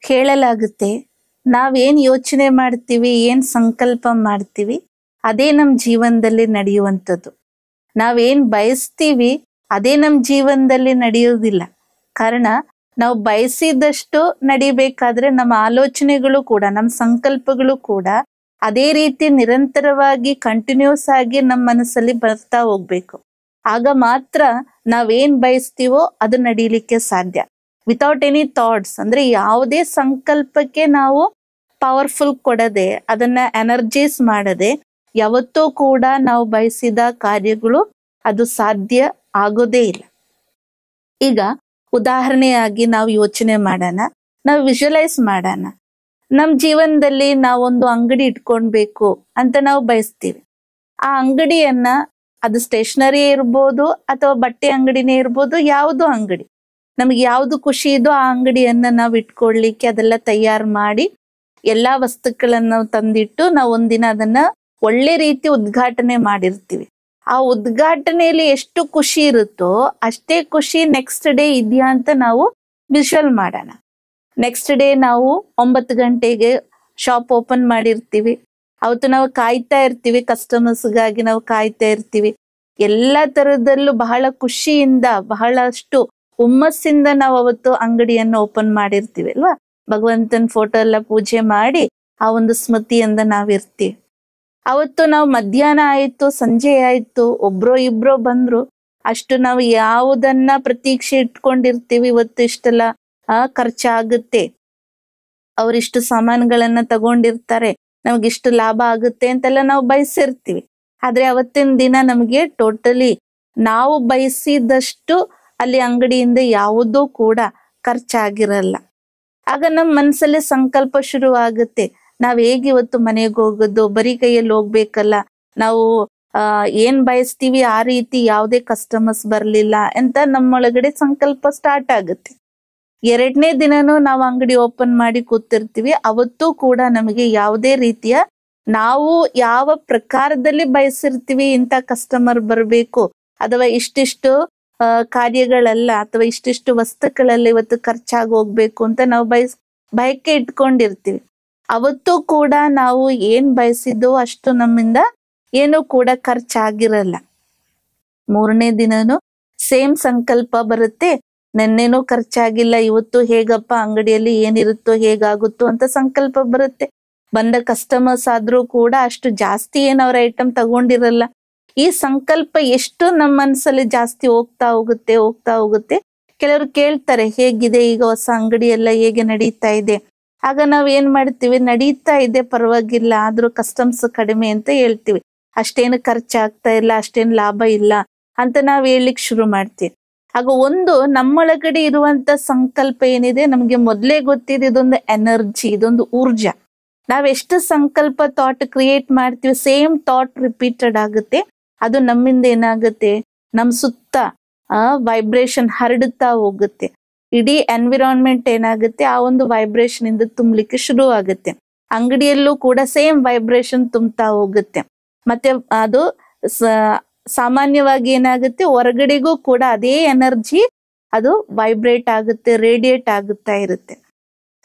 ಕೇಳಲಾಗುತ್ತೆ. ನಾವೇನ್ ಯೋಚನೆ ಮಾಡ್ತೀವಿ, ಏನ್ ಸಂಕಲ್ಪ ಮಾಡ್ತೀವಿ, ಅದೇ ನಮ್ಮ ಜೀವನದಲ್ಲಿ ನಡೆಯುವಂಥದ್ದು. ನಾವೇನ್ ಬಯಸ್ತೀವಿ ಅದೇ ನಮ್ಮ ಜೀವನದಲ್ಲಿ ನಡೆಯುವುದಿಲ್ಲ. ಕಾರಣ ನಾವು ಬಯಸಿದಷ್ಟು ನಡಿಬೇಕಾದ್ರೆ ನಮ್ಮ ಆಲೋಚನೆಗಳು ಕೂಡ, ನಮ್ಮ ಸಂಕಲ್ಪಗಳು ಕೂಡ ಅದೇ ರೀತಿ ನಿರಂತರವಾಗಿ ಕಂಟಿನ್ಯೂಸ್ ಆಗಿ ನಮ್ಮ ಮನಸ್ಸಲ್ಲಿ ಬರ್ತಾ ಹೋಗ್ಬೇಕು. ಆಗ ಮಾತ್ರ ನಾವೇನ್ ಬಯಸ್ತೀವೋ ಅದು ನಡೀಲಿಕ್ಕೆ ಸಾಧ್ಯ. ವಿತೌಟ್ ಎನಿ ಥಾಟ್ಸ್, ಅಂದ್ರೆ ಯಾವುದೇ ಸಂಕಲ್ಪಕ್ಕೆ ನಾವು ಪವರ್ಫುಲ್ ಕೊಡದೆ, ಅದನ್ನ ಎನರ್ಜೈಸ್ ಮಾಡದೆ ಯಾವತ್ತೂ ಕೂಡ ನಾವು ಬಯಸಿದ ಕಾರ್ಯಗಳು ಅದು ಸಾಧ್ಯ ಆಗೋದೇ ಇಲ್ಲ. ಈಗ ಉದಾಹರಣೆಯಾಗಿ ನಾವು ಯೋಚನೆ ಮಾಡೋಣ, ನಾವು ವಿಜುವಲೈಸ್ ಮಾಡೋಣ. ನಮ್ಮ ಜೀವನದಲ್ಲಿ ನಾವೊಂದು ಅಂಗಡಿ ಇಟ್ಕೊಳ್ಬೇಕು ಅಂತ ನಾವು ಬಯಸ್ತೀವಿ. ಆ ಅಂಗಡಿಯನ್ನ, ಅದು ಸ್ಟೇಷನರಿ ಇರ್ಬೋದು ಅಥವಾ ಬಟ್ಟೆ ಅಂಗಡಿನೇ ಇರ್ಬೋದು, ಯಾವುದು ಅಂಗಡಿ ನಮಗೆ ಯಾವ್ದು ಖುಷಿ ಇದೋ ಆ ಅಂಗಡಿಯನ್ನ ನಾವು ಇಟ್ಕೊಳ್ಲಿಕ್ಕೆ ಅದೆಲ್ಲ ತಯಾರು ಮಾಡಿ ಎಲ್ಲಾ ವಸ್ತುಗಳನ್ನ ತಂದಿಟ್ಟು ನಾವು ಒಂದಿನ ಅದನ್ನ ಒಳ್ಳೆ ರೀತಿ ಉದ್ಘಾಟನೆ ಮಾಡಿರ್ತೀವಿ. ಆ ಉದ್ಘಾಟನೆಯಲ್ಲಿ ಎಷ್ಟು ಖುಷಿ ಇರುತ್ತೋ ಅಷ್ಟೇ ಖುಷಿ ನೆಕ್ಸ್ಟ್ ಡೇ ಇದೆಯಾ ಅಂತ ನಾವು ವಿಜುವಲ್ ಮಾಡೋಣ. ನೆಕ್ಸ್ಟ್ ಡೇ ನಾವು 9 ಗಂಟೆಗೆ ಶಾಪ್ ಓಪನ್ ಮಾಡಿರ್ತೀವಿ. ಅವತ್ತು ನಾವು ಕಾಯ್ತಾ ಇರ್ತೀವಿ, ಕಸ್ಟಮರ್ಸ್ಗಾಗಿ ನಾವು ಕಾಯ್ತಾ ಇರ್ತೀವಿ. ಎಲ್ಲಾ ತರದಲ್ಲೂ ಬಹಳ ಖುಷಿಯಿಂದ, ಬಹಳಷ್ಟು ಹುಮ್ಮಸ್ಸಿಂದ ನಾವು ಅವತ್ತು ಅಂಗಡಿಯನ್ನು ಓಪನ್ ಮಾಡಿರ್ತೀವಿ ಅಲ್ವಾ. ಭಗವಂತನ ಫೋಟೋ ಎಲ್ಲ ಪೂಜೆ ಮಾಡಿ ಆ ಒಂದು ಸ್ಮೃತಿಯಿಂದ ನಾವಿರ್ತೀವಿ. ಅವತ್ತು ನಾವು ಮಧ್ಯಾಹ್ನ ಆಯ್ತು, ಸಂಜೆ ಆಯ್ತು, ಒಬ್ರೋ ಇಬ್ರೋ ಬಂದ್ರು, ಅಷ್ಟು ನಾವು ಯಾವುದನ್ನ ಪ್ರತೀಕ್ಷೆ ಇಟ್ಕೊಂಡಿರ್ತೀವಿ, ಇವತ್ತು ಇಷ್ಟೆಲ್ಲ ಖರ್ಚಾಗುತ್ತೆ, ಅವರಿಷ್ಟು ಸಾಮಾನುಗಳನ್ನ ತಗೊಂಡಿರ್ತಾರೆ, ನಮ್ಗಿಷ್ಟು ಲಾಭ ಆಗುತ್ತೆ ಅಂತೆಲ್ಲ ನಾವು ಬಯಸಿರ್ತೀವಿ. ಆದ್ರೆ ಅವತ್ತಿನ ದಿನ ನಮಗೆ ಟೋಟಲಿ ನಾವು ಬಯಸಿದಷ್ಟು ಅಲ್ಲಿ ಅಂಗಡಿಯಿಂದ ಯಾವುದೂ ಕೂಡ ಖರ್ಚಾಗಿರಲ್ಲ. ಆಗ ನಮ್ಮ ಮನಸ್ಸಲ್ಲಿ ಸಂಕಲ್ಪ ಶುರು ಆಗುತ್ತೆ, ನಾವ್ ಹೇಗೆ ಇವತ್ತು ಮನೆಗೆ ಹೋಗೋದು, ಬರೀ ಕೈಯಲ್ಲಿ ಹೋಗ್ಬೇಕಲ್ಲ, ನಾವು ಏನ್ ಬಯಸ್ತೀವಿ ಆ ರೀತಿ ಯಾವುದೇ ಕಸ್ಟಮರ್ಸ್ ಬರ್ಲಿಲ್ಲ ಅಂತ ನಮ್ಮೊಳಗಡೆ ಸಂಕಲ್ಪ ಸ್ಟಾರ್ಟ್ ಆಗುತ್ತೆ. 2ನೇ ದಿನನೂ ನಾವು ಅಂಗಡಿ ಓಪನ್ ಮಾಡಿ ಕೂತಿರ್ತೀವಿ. ಅವತ್ತೂ ಕೂಡ ನಮಗೆ ಯಾವುದೇ ರೀತಿಯ, ನಾವು ಯಾವ ಪ್ರಕಾರದಲ್ಲಿ ಬಯಸಿರ್ತೀವಿ ಇಂಥ ಕಸ್ಟಮರ್ ಬರಬೇಕು ಅಥವಾ ಇಷ್ಟಿಷ್ಟು ಕಾರ್ಯಗಳಲ್ಲ ಅಥವಾ ಇಷ್ಟಿಷ್ಟು ವಸ್ತುಗಳೆಲ್ಲ ಇವತ್ತು ಖರ್ಚಾಗಿ ಹೋಗ್ಬೇಕು ಅಂತ ನಾವು ಬಯಕೆ ಇಟ್ಕೊಂಡಿರ್ತೀವಿ. ಅವತ್ತೂ ಕೂಡ ನಾವು ಏನ್ ಬಯಸಿದ್ದೋ ಅಷ್ಟು ನಮ್ಮಿಂದ ಏನೂ ಕೂಡ ಖರ್ಚಾಗಿರಲ್ಲ. 3ನೇ ದಿನನೂ ಸೇಮ್ ಸಂಕಲ್ಪ ಬರುತ್ತೆ, ನೆನ್ನೆನೂ ಖರ್ಚಾಗಿಲ್ಲ, ಇವತ್ತು ಹೇಗಪ್ಪ ಅಂಗಡಿಯಲ್ಲಿ ಏನಿರುತ್ತೋ ಹೇಗಾಗುತ್ತೋ ಅಂತ ಸಂಕಲ್ಪ ಬರುತ್ತೆ. ಬಂದ ಕಸ್ಟಮರ್ಸ್ ಆದ್ರೂ ಕೂಡ ಅಷ್ಟು ಜಾಸ್ತಿ ಏನ್ ಅವ್ರ ಐಟಮ್ ತಗೊಂಡಿರಲ್ಲ. ಈ ಸಂಕಲ್ಪ ಎಷ್ಟು ನಮ್ಮ ಮನಸ್ಸಲ್ಲಿ ಜಾಸ್ತಿ ಹೋಗ್ತಾ ಹೋಗುತ್ತೆ. ಕೆಲವರು ಕೇಳ್ತಾರೆ, ಹೇಗಿದೆ ಈಗ ಹೊಸ ಅಂಗಡಿ ಎಲ್ಲ ಹೇಗೆ ನಡೀತಾ ಇದೆ? ಆಗ ನಾವ್ ಏನ್ ಮಾಡ್ತೀವಿ, ನಡೀತಾ ಇದೆ ಪರವಾಗಿಲ್ಲ, ಆದ್ರೂ ಕಸ್ಟಮ್ಸ್ ಕಡಿಮೆ ಅಂತ ಹೇಳ್ತೀವಿ. ಅಷ್ಟೇನು ಖರ್ಚಾಗ್ತಾ ಇಲ್ಲ, ಅಷ್ಟೇನು ಲಾಭ ಇಲ್ಲ ಅಂತ ನಾವ್ ಹೇಳಲಿಕ್ಕೆ ಶುರು ಮಾಡ್ತೀವಿ. ಆಗ ಒಂದು ನಮ್ಮೊಳಗಡೆ ಇರುವಂತ ಸಂಕಲ್ಪ ಏನಿದೆ, ನಮ್ಗೆ ಮೊದ್ಲೇ ಗೊತ್ತಿದೆ, ಇದೊಂದು ಎನರ್ಜಿ, ಇದೊಂದು ಊರ್ಜಾ. ನಾವ್ ಎಷ್ಟು ಸಂಕಲ್ಪ ಥಾಟ್ ಕ್ರಿಯೇಟ್ ಮಾಡ್ತೀವಿ, ಸೇಮ್ ಥಾಟ್ ರಿಪೀಟೆಡ್ ಆಗುತ್ತೆ. ಅದು ನಮ್ಮಿಂದ ಏನಾಗುತ್ತೆ, ನಮ್ ಸುತ್ತ ವೈಬ್ರೇಷನ್ ಹರಡುತ್ತಾ ಹೋಗುತ್ತೆ. ಇಡೀ ಎನ್ವಿರಾನ್ಮೆಂಟ್ ಏನಾಗುತ್ತೆ, ಆ ಒಂದು ವೈಬ್ರೇಷನ್ ಇಂದ ತುಂಬಲಿಕ್ಕೆ ಶುರು ಆಗುತ್ತೆ. ಅಂಗಡಿಯಲ್ಲೂ ಕೂಡ ಸೇಮ್ ವೈಬ್ರೇಷನ್ ತುಂಬ್ತಾ ಹೋಗುತ್ತೆ. ಮತ್ತೆ ಅದು ಸಾಮಾನ್ಯವಾಗಿ ಏನಾಗುತ್ತೆ, ಹೊರಗಡೆಗೂ ಕೂಡ ಅದೇ ಎನರ್ಜಿ ಅದು ವೈಬ್ರೇಟ್ ಆಗುತ್ತೆ, ರೇಡಿಯೇಟ್ ಆಗುತ್ತಾ ಇರುತ್ತೆ.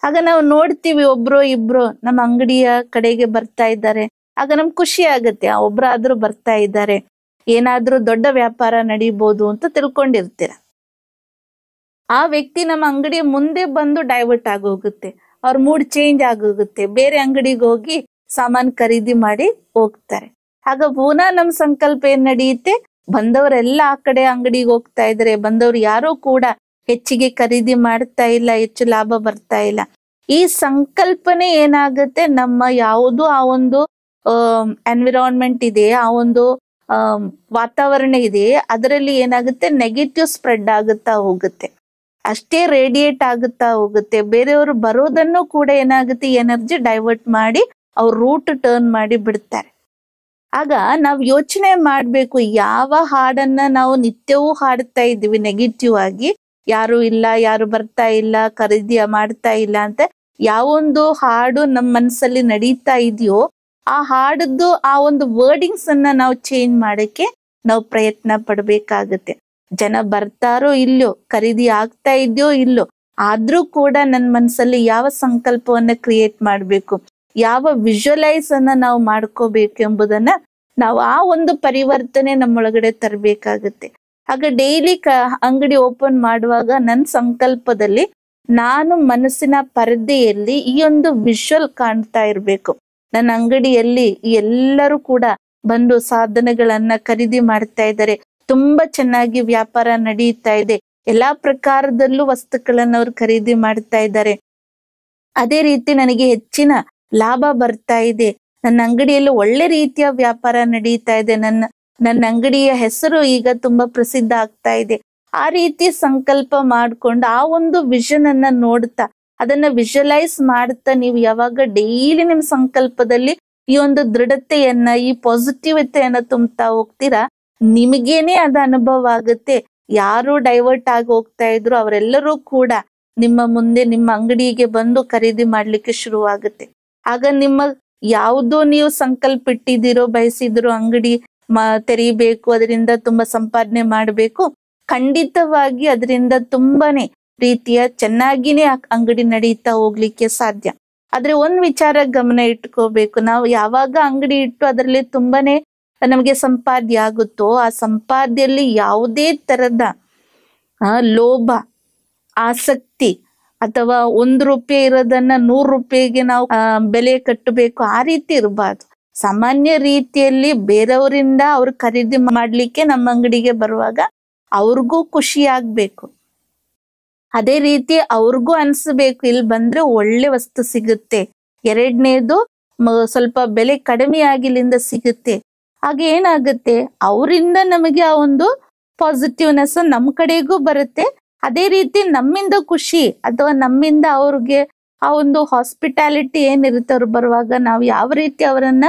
ಆಗ ನಾವು ನೋಡ್ತೀವಿ, ಒಬ್ರು ಇಬ್ರು ನಮ್ಮ ಅಂಗಡಿಯ ಕಡೆಗೆ ಬರ್ತಾ ಇದ್ದಾರೆ. ಆಗ ನಮ್ಗೆ ಖುಷಿ ಆಗುತ್ತೆ, ಒಬ್ರಾದ್ರೂ ಬರ್ತಾ ಇದ್ದಾರೆ, ಏನಾದ್ರೂ ದೊಡ್ಡ ವ್ಯಾಪಾರ ನಡೀಬಹುದು ಅಂತ ತಿಳ್ಕೊಂಡಿರ್ತೀರ. ಆ ವ್ಯಕ್ತಿ ನಮ್ಮ ಅಂಗಡಿಯ ಮುಂದೆ ಬಂದು ಡೈವರ್ಟ್ ಆಗೋಗುತ್ತೆ, ಅವ್ರ ಮೂಡ್ ಚೇಂಜ್ ಆಗೋಗುತ್ತೆ, ಬೇರೆ ಅಂಗಡಿಗೆ ಹೋಗಿ ಸಾಮಾನ್ ಖರೀದಿ ಮಾಡಿ ಹೋಗ್ತಾರೆ. ಆಗ ಪುನಃ ನಮ್ ಸಂಕಲ್ಪ ಏನ್ ನಡೆಯುತ್ತೆ, ಬಂದವರೆಲ್ಲ ಆ ಕಡೆ ಅಂಗಡಿಗೆ ಹೋಗ್ತಾ ಇದ್ರೆ, ಬಂದವ್ರು ಯಾರು ಕೂಡ ಹೆಚ್ಚಿಗೆ ಖರೀದಿ ಮಾಡ್ತಾ ಇಲ್ಲ, ಹೆಚ್ಚು ಲಾಭ ಬರ್ತಾ ಇಲ್ಲ. ಈ ಸಂಕಲ್ಪನೆ ಏನಾಗುತ್ತೆ, ನಮ್ಮ ಯಾವುದು ಆ ಒಂದು ಎನ್ವಿರಾನ್ಮೆಂಟ್ ಇದೆ, ಆ ಒಂದು ವಾತಾವರಣ ಇದೆ, ಅದರಲ್ಲಿ ಏನಾಗುತ್ತೆ, ನೆಗೆಟಿವ್ ಸ್ಪ್ರೆಡ್ ಆಗುತ್ತಾ ಹೋಗುತ್ತೆ, ಅಷ್ಟೇ ರೇಡಿಯೇಟ್ ಆಗುತ್ತಾ ಹೋಗುತ್ತೆ. ಬೇರೆಯವರು ಬರೋದನ್ನು ಕೂಡ ಏನಾಗುತ್ತೆ, ಎನರ್ಜಿ ಡೈವರ್ಟ್ ಮಾಡಿ ಅವ್ರ ರೂಟ್ ಟರ್ನ್ ಮಾಡಿ ಬಿಡ್ತಾರೆ. ಆಗ ನಾವ್ ಯೋಚನೆ ಮಾಡ್ಬೇಕು, ಯಾವ ಹಾಡನ್ನ ನಾವು ನಿತ್ಯವೂ ಹಾಡ್ತಾ ಇದ್ದೀವಿ ನೆಗೆಟಿವ್ ಆಗಿ, ಯಾರು ಇಲ್ಲ, ಯಾರು ಬರ್ತಾ ಇಲ್ಲ, ಖರೀದಿ ಮಾಡ್ತಾ ಇಲ್ಲ ಅಂತ ಯಾವೊಂದು ಹಾಡು ನಮ್ಮ ಮನಸ್ಸಲ್ಲಿ ನಡೀತಾ ಇದೆಯೋ ಆ ಹಾಡದ್ದು ಆ ಒಂದು ವರ್ಡಿಂಗ್ಸ್ ಅನ್ನ ನಾವು ಚೇಂಜ್ ಮಾಡಕ್ಕೆ ನಾವು ಪ್ರಯತ್ನ ಪಡ್ಬೇಕಾಗತ್ತೆ. ಜನ ಬರ್ತಾರೋ ಇಲ್ಲೋ, ಖರೀದಿ ಆಗ್ತಾ ಇದೆಯೋ ಇಲ್ಲೋ, ಆದ್ರೂ ಕೂಡ ನನ್ನ ಮನಸ್ಸಲ್ಲಿ ಯಾವ ಸಂಕಲ್ಪವನ್ನ ಕ್ರಿಯೇಟ್ ಮಾಡಬೇಕು, ಯಾವ ವಿಜುವಲೈಸ್ ಅನ್ನ ನಾವು ಮಾಡ್ಕೋಬೇಕು ಎಂಬುದನ್ನ ನಾವು ಆ ಒಂದು ಪರಿವರ್ತನೆ ನಮ್ಮೊಳಗಡೆ ತರಬೇಕಾಗುತ್ತೆ. ಆಗ ಡೈಲಿ ಅಂಗಡಿ ಓಪನ್ ಮಾಡುವಾಗ ನನ್ನ ಸಂಕಲ್ಪದಲ್ಲಿ ನಾನು ಮನಸ್ಸಿನ ಪರದೆಯಲ್ಲಿ ಈ ಒಂದು ವಿಷುವಲ್ ಕಾಣ್ತಾ ಇರ್ಬೇಕು. ನನ್ನ ಅಂಗಡಿಯಲ್ಲಿ ಎಲ್ಲರೂ ಕೂಡ ಬಂದು ಸಾಧನಗಳನ್ನ ಖರೀದಿ ಮಾಡ್ತಾ ಇದ್ದಾರೆ, ತುಂಬಾ ಚೆನ್ನಾಗಿ ವ್ಯಾಪಾರ ನಡೀತಾ ಇದೆ, ಎಲ್ಲಾ ಪ್ರಕಾರದಲ್ಲೂ ವಸ್ತುಗಳನ್ನ ಅವ್ರು ಖರೀದಿ ಮಾಡ್ತಾ ಇದ್ದಾರೆ. ಅದೇ ರೀತಿ ನನಗೆ ಹೆಚ್ಚಿನ ಲಾಭ ಬರ್ತಾ ಇದೆ, ನನ್ನ ಅಂಗಡಿಯಲ್ಲಿ ಒಳ್ಳೆ ರೀತಿಯ ವ್ಯಾಪಾರ ನಡೀತಾ ಇದೆ, ನನ್ನ ಅಂಗಡಿಯ ಹೆಸರು ಈಗ ತುಂಬಾ ಪ್ರಸಿದ್ಧ ಆಗ್ತಾ ಇದೆ. ಆ ರೀತಿ ಸಂಕಲ್ಪ ಮಾಡ್ಕೊಂಡು ಆ ಒಂದು ವಿಷನ್ ಅನ್ನ ನೋಡ್ತಾ ಅದನ್ನ ವಿಜುವಲೈಸ್ ಮಾಡ್ತಾ ನೀವು ಯಾವಾಗ ಡೈಲಿ ನಿಮ್ ಸಂಕಲ್ಪದಲ್ಲಿ ಈ ಒಂದು ದೃಢತೆಯನ್ನ, ಈ ಪಾಸಿಟಿವಿಟಿಯನ್ನ ತುಂಬ್ತಾ ಹೋಗ್ತೀರಾ, ನಿಮಗೇನೆ ಅದ ಅನುಭವ ಆಗುತ್ತೆ. ಯಾರು ಡೈವರ್ಟ್ ಆಗಿ ಹೋಗ್ತಾ ಇದ್ರು ಅವರೆಲ್ಲರೂ ಕೂಡ ನಿಮ್ಮ ಮುಂದೆ ನಿಮ್ಮ ಅಂಗಡಿಗೆ ಬಂದು ಖರೀದಿ ಮಾಡ್ಲಿಕ್ಕೆ ಶುರುವಾಗುತ್ತೆ. ಆಗ ನಿಮ್ಮ ಯಾವುದು ನೀವು ಸಂಕಲ್ಪ ಇಟ್ಟಿದ್ದೀರೋ, ಬಯಸಿದಿರೋ ಅಂಗಡಿ ತೆರೀಬೇಕು, ಅದರಿಂದ ತುಂಬಾ ಸಂಪಾದನೆ ಮಾಡಬೇಕು, ಖಂಡಿತವಾಗಿ ಅದರಿಂದ ತುಂಬಾನೇ ರೀತಿಯ ಚೆನ್ನಾಗಿನೇ ಅಂಗಡಿ ನಡೀತಾ ಹೋಗ್ಲಿಕ್ಕೆ ಸಾಧ್ಯ. ಆದ್ರೆ ಒಂದ್ ವಿಚಾರ ಗಮನ ಇಟ್ಕೋಬೇಕು, ನಾವು ಯಾವಾಗ ಅಂಗಡಿ ಇಟ್ಟು ಅದರಲ್ಲಿ ತುಂಬಾನೇ ನಮಗೆ ಸಂಪಾದ್ಯ ಆಗುತ್ತೋ ಆ ಸಂಪಾದ್ಯಲ್ಲಿ ಯಾವುದೇ ತರದ ಲೋಭ, ಆಸಕ್ತಿ ಅಥವಾ 1 ರೂಪಾಯಿ ಇರೋದನ್ನ 100 ರೂಪಾಯಿಗೆ ನಾವು ಬೆಲೆ ಕಟ್ಟಬೇಕು, ಆ ರೀತಿ ಇರಬಾರ್ದು. ಸಾಮಾನ್ಯ ರೀತಿಯಲ್ಲಿ ಬೇರೆಯವರಿಂದ ಅವ್ರು ಖರೀದಿ ಮಾಡ್ಲಿಕ್ಕೆ ನಮ್ಮ ಅಂಗಡಿಗೆ ಬರುವಾಗ ಅವ್ರಿಗೂ ಖುಷಿ ಆಗ್ಬೇಕು. ಅದೇ ರೀತಿ ಅವ್ರಿಗೂ ಅನ್ಸ್ಬೇಕು ಇಲ್ಲಿ ಬಂದ್ರೆ ಒಳ್ಳೆ ವಸ್ತು ಸಿಗುತ್ತೆ, ಎರಡನೇದು ಸ್ವಲ್ಪ ಬೆಲೆ ಕಡಿಮೆ ಆಗಿಲಿಂದ ಸಿಗುತ್ತೆ. ಹಾಗೆ ಏನಾಗುತ್ತೆ, ಅವರಿಂದ ನಮಗೆ ಆ ಒಂದು ಪಾಸಿಟಿವ್ನೆಸ್ ನಮ್ ಕಡೆಗೂ ಬರುತ್ತೆ. ಅದೇ ರೀತಿ ನಮ್ಮಿಂದ ಖುಷಿ ಅಥವಾ ನಮ್ಮಿಂದ ಅವ್ರಿಗೆ ಆ ಒಂದು ಹಾಸ್ಪಿಟಾಲಿಟಿ ಏನಿರುತ್ತೆ, ಅವ್ರು ಬರುವಾಗ ನಾವು ಯಾವ ರೀತಿ ಅವರನ್ನ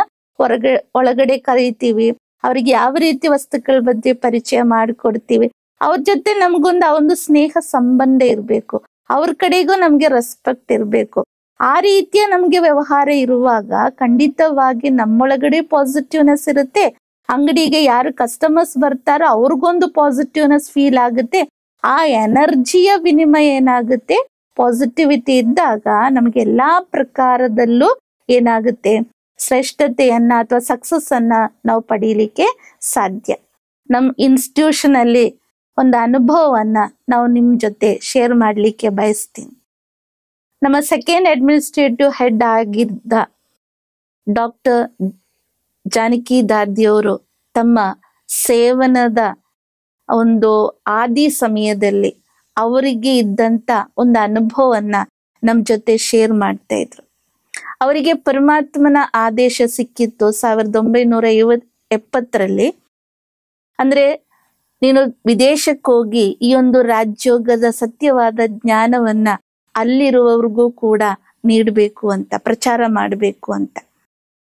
ಒಳಗಡೆ ಕರೀತೀವಿ, ಅವ್ರಿಗೆ ಯಾವ ರೀತಿ ವಸ್ತುಗಳ ಬಗ್ಗೆ ಪರಿಚಯ ಮಾಡಿಕೊಡ್ತೀವಿ, ಅವ್ರ ಜೊತೆ ನಮ್ಗೊಂದು ಆ ಒಂದು ಸ್ನೇಹ ಸಂಬಂಧ ಇರ್ಬೇಕು, ಅವ್ರ ಕಡೆಗೂ ನಮ್ಗೆ ರೆಸ್ಪೆಕ್ಟ್ ಇರ್ಬೇಕು. ಆ ರೀತಿಯ ನಮ್ಗೆ ವ್ಯವಹಾರ ಇರುವಾಗ ಖಂಡಿತವಾಗಿ ನಮ್ಮೊಳಗಡೆ ಪಾಸಿಟಿವ್ನೆಸ್ ಇರುತ್ತೆ. ಅಂಗಡಿಗೆ ಯಾರು ಕಸ್ಟಮರ್ಸ್ ಬರ್ತಾರೋ ಅವ್ರಿಗೊಂದು ಪಾಸಿಟಿವ್ನೆಸ್ ಫೀಲ್ ಆಗುತ್ತೆ. ಆ ಎನರ್ಜಿಯ ವಿನಿಮಯ ಏನಾಗುತ್ತೆ, ಪಾಸಿಟಿವಿಟಿ ಇದ್ದಾಗ ನಮ್ಗೆ ಎಲ್ಲಾ ಪ್ರಕಾರದಲ್ಲೂ ಏನಾಗುತ್ತೆ, ಶ್ರೇಷ್ಠತೆಯನ್ನ ಅಥವಾ ಸಕ್ಸಸ್ ಅನ್ನ ನಾವು ಪಡೀಲಿಕ್ಕೆ ಸಾಧ್ಯ. ನಮ್ ಇನ್ಸ್ಟಿಟ್ಯೂಷನ್ ಅಲ್ಲಿ ಒಂದು ಅನುಭವವನ್ನ ನಾವು ನಿಮ್ ಜೊತೆ ಶೇರ್ ಮಾಡ್ಲಿಕ್ಕೆ ಬಯಸ್ತೀನಿ. ನಮ್ಮ ಸೆಕೆಂಡ್ ಅಡ್ಮಿನಿಸ್ಟ್ರೇಟಿವ್ ಹೆಡ್ ಆಗಿದ್ದ ಡಾಕ್ಟರ್ ಜಾನಕಿ ದಾದಿಯವರು ತಮ್ಮ ಸೇವನದ ಒಂದು ಆದಿ ಸಮಯದಲ್ಲಿ ಅವರಿಗೆ ಇದ್ದಂತ ಒಂದು ಅನುಭವವನ್ನ ನಮ್ ಜೊತೆ ಶೇರ್ ಮಾಡ್ತಾ ಇದ್ರು. ಅವರಿಗೆ ಪರಮಾತ್ಮನ ಆದೇಶ ಸಿಕ್ಕಿತ್ತು 1970ರಲ್ಲಿ. ಅಂದ್ರೆ ನೀನು ವಿದೇಶಕ್ಕೆ ಹೋಗಿ ಈ ಒಂದು ರಾಜ್ಯೋಗದ ಸತ್ಯವಾದ ಜ್ಞಾನವನ್ನ ಅಲ್ಲಿರುವವ್ರಿಗೂ ಕೂಡ ನೀಡಬೇಕು ಅಂತ, ಪ್ರಚಾರ ಮಾಡಬೇಕು ಅಂತ.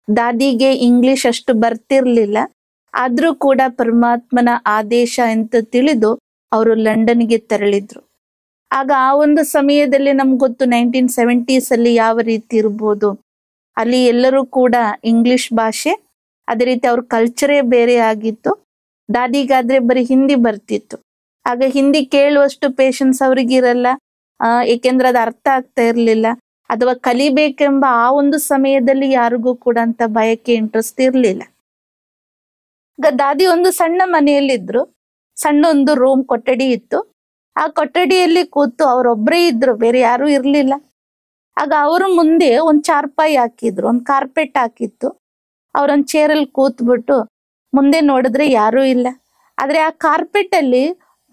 ದಾದಿಗೆ ಇಂಗ್ಲಿಷ್ ಅಷ್ಟು ಬರ್ತಿರ್ಲಿಲ್ಲ, ಆದ್ರೂ ಕೂಡ ಪರಮಾತ್ಮನ ಆದೇಶ ಅಂತ ತಿಳಿದು ಅವರು ಲಂಡನ್ಗೆ ತೆರಳಿದ್ರು. ಆಗ ಆ ಒಂದು ಸಮಯದಲ್ಲಿ ನಮ್ಗೆ ಗೊತ್ತು 1970s ಅಲ್ಲಿ ಯಾವ ರೀತಿ ಇರ್ಬೋದು, ಅಲ್ಲಿ ಎಲ್ಲರೂ ಕೂಡ ಇಂಗ್ಲಿಷ್ ಭಾಷೆ, ಅದೇ ರೀತಿ ಅವ್ರ ಕಲ್ಚರೇ ಬೇರೆ ಆಗಿತ್ತು. ದಾದಿಗಾದ್ರೆ ಬರೀ ಹಿಂದಿ ಬರ್ತಿತ್ತು. ಆಗ ಹಿಂದಿ ಕೇಳುವಷ್ಟು ಪೇಶನ್ಸ್ ಅವ್ರಿಗಿರಲ್ಲ, ಏಕೆಂದ್ರೆ ಅದು ಅರ್ಥ ಆಗ್ತಾ ಇರ್ಲಿಲ್ಲ, ಅಥವಾ ಕಲಿಬೇಕೆಂಬ ಆ ಒಂದು ಸಮಯದಲ್ಲಿ ಯಾರಿಗೂ ಕೂಡ ಅಂತ ಬಯಕೆ ಇಂಟ್ರೆಸ್ಟ್ ಇರ್ಲಿಲ್ಲ. ದಾದಿ ಒಂದು ಸಣ್ಣ ಮನೆಯಲ್ಲಿದ್ರು, ಸಣ್ಣ ಒಂದು ರೂಮ್ ಕೊಠಡಿ ಇತ್ತು. ಆ ಕೊಠಡಿಯಲ್ಲಿ ಕೂತು ಅವರೊಬ್ಬರೇ ಇದ್ರು, ಬೇರೆ ಯಾರು ಇರ್ಲಿಲ್ಲ. ಆಗ ಅವರು ಮುಂದೆ ಒಂದ್ ಚಾರ್ಪಾಯಿ ಹಾಕಿದ್ರು, ಒಂದ್ ಕಾರ್ಪೆಟ್ ಹಾಕಿತ್ತು. ಅವ್ರೊಂದ್ ಚೇರಲ್ಲಿ ಕೂತ್ಬಿಟ್ಟು ಮುಂದೆ ನೋಡಿದ್ರೆ ಯಾರೂ ಇಲ್ಲ. ಆದ್ರೆ ಆ ಕಾರ್ಪೆಟ್ ಅಲ್ಲಿ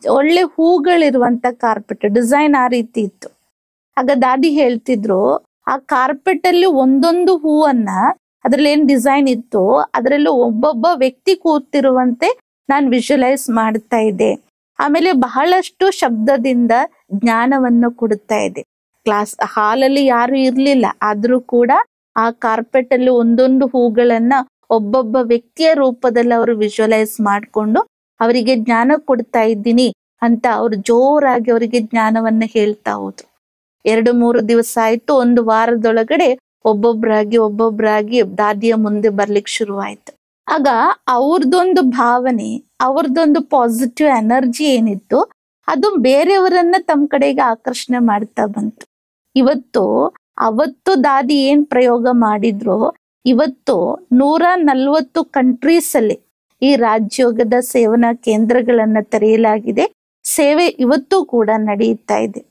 ಒಳ್ಳೆ ಹೂಗಳಿರುವಂತ ಕಾರ್ಪೆಟ್ ಡಿಸೈನ್ ಆ ರೀತಿ ಇತ್ತು. ಆಗ ದಾದಿ ಹೇಳ್ತಿದ್ರು, ಆ ಕಾರ್ಪೆಟ್ ಅಲ್ಲಿ ಒಂದೊಂದು ಹೂವನ್ನ ಅದ್ರಲ್ಲಿ ಏನ್ ಡಿಸೈನ್ ಇತ್ತು ಅದ್ರಲ್ಲೂ ಒಬ್ಬೊಬ್ಬ ವ್ಯಕ್ತಿ ಕೂತಿರುವಂತೆ ನಾನ್ ವಿಜುವಲೈಸ್ ಮಾಡ್ತಾ ಇದ್ದೆ. ಆಮೇಲೆ ಬಹಳಷ್ಟು ಶಬ್ದದಿಂದ ಜ್ಞಾನವನ್ನು ಕೊಡ್ತಾ ಇದೆ. ಕ್ಲಾಸ್ ಹಾಲಲ್ಲಿ ಯಾರು ಇರ್ಲಿಲ್ಲ, ಆದ್ರೂ ಕೂಡ ಆ ಕಾರ್ಪೆಟ್ ಅಲ್ಲಿ ಒಂದೊಂದು ಹೂಗಳನ್ನ ಒಬ್ಬೊಬ್ಬ ವ್ಯಕ್ತಿಯ ರೂಪದಲ್ಲಿ ಅವರು ವಿಜುವಲೈಸ್ ಮಾಡ್ಕೊಂಡು ಅವರಿಗೆ ಜ್ಞಾನ ಕೊಡ್ತಾ ಇದ್ದೀನಿ ಅಂತ ಅವ್ರು ಜೋರಾಗಿ ಅವರಿಗೆ ಜ್ಞಾನವನ್ನ ಹೇಳ್ತಾ ಹೋದ್ರು. 2-3 ದಿವಸ ಆಯ್ತು. 1 ವಾರದೊಳಗಡೆ ಒಬ್ಬೊಬ್ರಾಗಿ ದಾದಿಯ ಮುಂದೆ ಬರ್ಲಿಕ್ಕೆ ಶುರುವಾಯ್ತು. ಆಗ ಅವ್ರದೊಂದು ಭಾವನೆ, ಅವ್ರದೊಂದು ಪಾಸಿಟಿವ್ ಎನರ್ಜಿ ಏನಿತ್ತು ಅದು ಬೇರೆಯವರನ್ನ ತಮ್ಮ ಕಡೆಗೆ ಆಕರ್ಷಣೆ ಮಾಡ್ತಾ ಬಂತು. ಇವತ್ತು ಅವತ್ತು ದಾದಿ ಏನ್ ಪ್ರಯೋಗ ಮಾಡಿದ್ರು, ಇವತ್ತು 140 ಕಂಟ್ರೀಸ್ ಅಲ್ಲಿ ಈ ರಾಜಯೋಗದ ಸೇವನಾ ಕೇಂದ್ರಗಳನ್ನ ತೆರೆಯಲಾಗಿದೆ. ಸೇವೆ ಇವತ್ತು ಕೂಡ ನಡೆಯುತ್ತಾ ಇದೆ.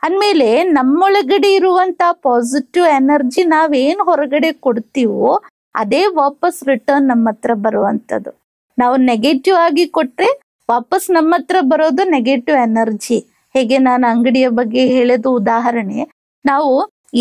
ಅಂದ್ಮೇಲೆ ನಮ್ಮೊಳಗಡೆ ಇರುವಂತ ಪಾಸಿಟಿವ್ ಎನರ್ಜಿ ನಾವೇನ್ ಹೊರಗಡೆ ಕೊಡ್ತೀವೋ ಅದೇ ವಾಪಸ್ ರಿಟರ್ನ್ ನಮ್ಮ ಹತ್ರ ಬರುವಂತದ್ದು. ನಾವು ನೆಗೆಟಿವ್ ಆಗಿ ಕೊಟ್ರೆ ವಾಪಸ್ ನಮ್ಮ ಹತ್ರ ಬರೋದು ನೆಗೆಟಿವ್ ಎನರ್ಜಿ. ಹೇಗೆ ನಾನು ಅಂಗಡಿಯ ಬಗ್ಗೆ ಹೇಳಿದ ಉದಾಹರಣೆ, ನಾವು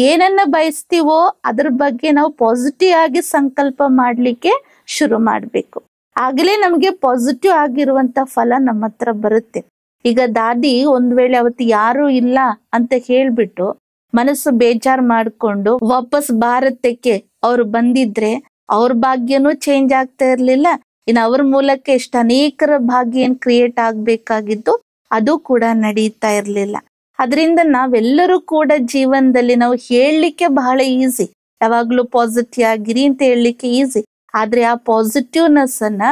ಏನನ್ನ ಬಯಸ್ತೀವೋ ಅದ್ರ ಬಗ್ಗೆ ನಾವು ಪಾಸಿಟಿವ್ ಆಗಿ ಸಂಕಲ್ಪ ಮಾಡ್ಲಿಕ್ಕೆ ಶುರು ಮಾಡ್ಬೇಕು. ಆಗಲೇ ನಮ್ಗೆ ಪಾಸಿಟಿವ್ ಆಗಿರುವಂತ ಫಲ ನಮ್ಮ ಹತ್ರ ಬರುತ್ತೆ. ಈಗ ದಾದಿ ಒಂದ್ ವೇಳೆ ಅವತ್ತು ಯಾರು ಇಲ್ಲ ಅಂತ ಹೇಳ್ಬಿಟ್ಟು ಮನಸ್ಸು ಬೇಜಾರ್ ಮಾಡ್ಕೊಂಡು ವಾಪಸ್ ಭಾರತಕ್ಕೆ ಅವ್ರು ಬಂದಿದ್ರೆ ಅವ್ರ ಭಾಗ್ಯನೂ ಚೇಂಜ್ ಆಗ್ತಾ ಇರ್ಲಿಲ್ಲ. ಇನ್ನು ಅವ್ರ ಮೂಲಕ ಎಷ್ಟು ಅನೇಕರ ಭಾಗ್ಯ ಏನ್ ಕ್ರಿಯೇಟ್ ಆಗ್ಬೇಕಾಗಿತ್ತು ಅದು ಕೂಡ ನಡೀತಾ ಇರ್ಲಿಲ್ಲ. ಅದರಿಂದ ನಾವೆಲ್ಲರೂ ಕೂಡ ಜೀವನದಲ್ಲಿ ನಾವು ಹೇಳಲಿಕ್ಕೆ ಬಹಳ ಈಸಿ, ಯಾವಾಗ್ಲೂ ಪಾಸಿಟಿವ್ ಆಗಿರಿ ಅಂತ ಹೇಳಲಿಕ್ಕೆ ಈಸಿ. ಆದ್ರೆ ಆ ಪಾಸಿಟಿವ್ನೆಸ್ ಅನ್ನ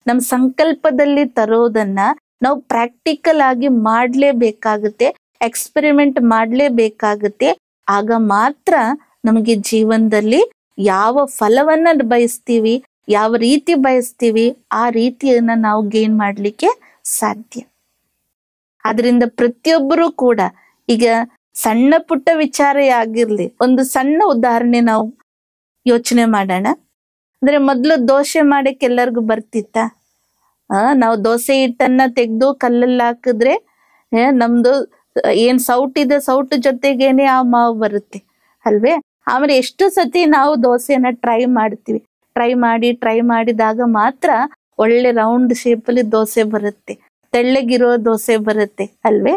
ನಮ್ ಸಂಕಲ್ಪದಲ್ಲಿ ತರೋದನ್ನ ನಾವು ಪ್ರಾಕ್ಟಿಕಲ್ ಆಗಿ ಮಾಡ್ಲೇಬೇಕಾಗುತ್ತೆ, ಎಕ್ಸ್ಪೆರಿಮೆಂಟ್ ಮಾಡ್ಲೇಬೇಕಾಗುತ್ತೆ. ಆಗ ಮಾತ್ರ ನಮಗೆ ಜೀವನದಲ್ಲಿ ಯಾವ ಫಲವನ್ನ ಬಯಸ್ತೀವಿ, ಯಾವ ರೀತಿ ಬಯಸ್ತೀವಿ ಆ ರೀತಿಯನ್ನ ನಾವು ಗೇನ್ ಮಾಡ್ಲಿಕ್ಕೆ ಸಾಧ್ಯ. ಆದ್ರಿಂದ ಪ್ರತಿಯೊಬ್ಬರು ಕೂಡ ಈಗ ಸಣ್ಣ ಪುಟ್ಟ ವಿಚಾರ ಆಗಿರ್ಲಿ, ಒಂದು ಸಣ್ಣ ಉದಾಹರಣೆ ನಾವು ಯೋಚನೆ ಮಾಡೋಣ. ಅಂದ್ರೆ ಮೊದ್ಲು ದೋಸೆ ಮಾಡಕ್ಕೆ ಎಲ್ಲರಿಗೂ ಬರ್ತಿತ್ತ? ನಾವು ದೋಸೆ ಹಿಟ್ಟನ್ನ ತೆಗೆದು ಕಲ್ಲಲ್ಲಿ ಹಾಕಿದ್ರೆ ನಮ್ದು ಏನ್ ಸೌಟ್ ಇದೆ, ಸೌಟ್ ಜೊತೆಗೇನೆ ಆ ಮಾವು ಬರುತ್ತೆ ಅಲ್ವೇ? ಆಮೇಲೆ ಎಷ್ಟು ಸತಿ ನಾವು ದೋಸೆನ ಟ್ರೈ ಮಾಡ್ತೀವಿ. ಟ್ರೈ ಮಾಡಿದಾಗ ಮಾತ್ರ ಒಳ್ಳೆ ರೌಂಡ್ ಶೇಪ್ ಅಲ್ಲಿ ದೋಸೆ ಬರುತ್ತೆ, ತೆಳ್ಳಗಿರೋ ದೋಸೆ ಬರುತ್ತೆ ಅಲ್ವೇ?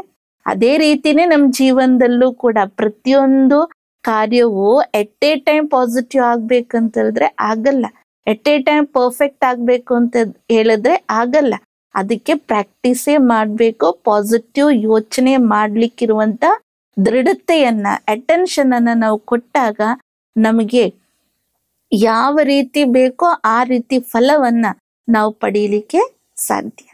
ಅದೇ ರೀತಿನೇ ನಮ್ ಜೀವನದಲ್ಲೂ ಕೂಡ ಪ್ರತಿಯೊಂದು ಕಾರ್ಯವು ಎಟ್ ಎ ಟೈಮ್ ಪಾಸಿಟಿವ್ ಆಗ್ಬೇಕಂತ ಹೇಳಿದ್ರೆ ಆಗಲ್ಲ. ಎಟ್ ಎ ಟೈಮ್ ಪರ್ಫೆಕ್ಟ್ ಆಗ್ಬೇಕು ಅಂತ ಹೇಳಿದ್ರೆ ಆಗಲ್ಲ. ಅದಕ್ಕೆ ಪ್ರಾಕ್ಟೀಸೇ ಮಾಡ್ಬೇಕು. ಪಾಸಿಟಿವ್ ಯೋಚನೆ ಮಾಡ್ಲಿಕ್ಕಿರುವಂತ ದೃಢತೆಯನ್ನ, ಅಟೆನ್ಷನ್ ಅನ್ನ ನಾವು ಕೊಟ್ಟಾಗ ನಮಗೆ ಯಾವ ರೀತಿ ಬೇಕೋ ಆ ರೀತಿ ಫಲವನ್ನ ನಾವು ಪಡೀಲಿಕ್ಕೆ ಸಾಧ್ಯ.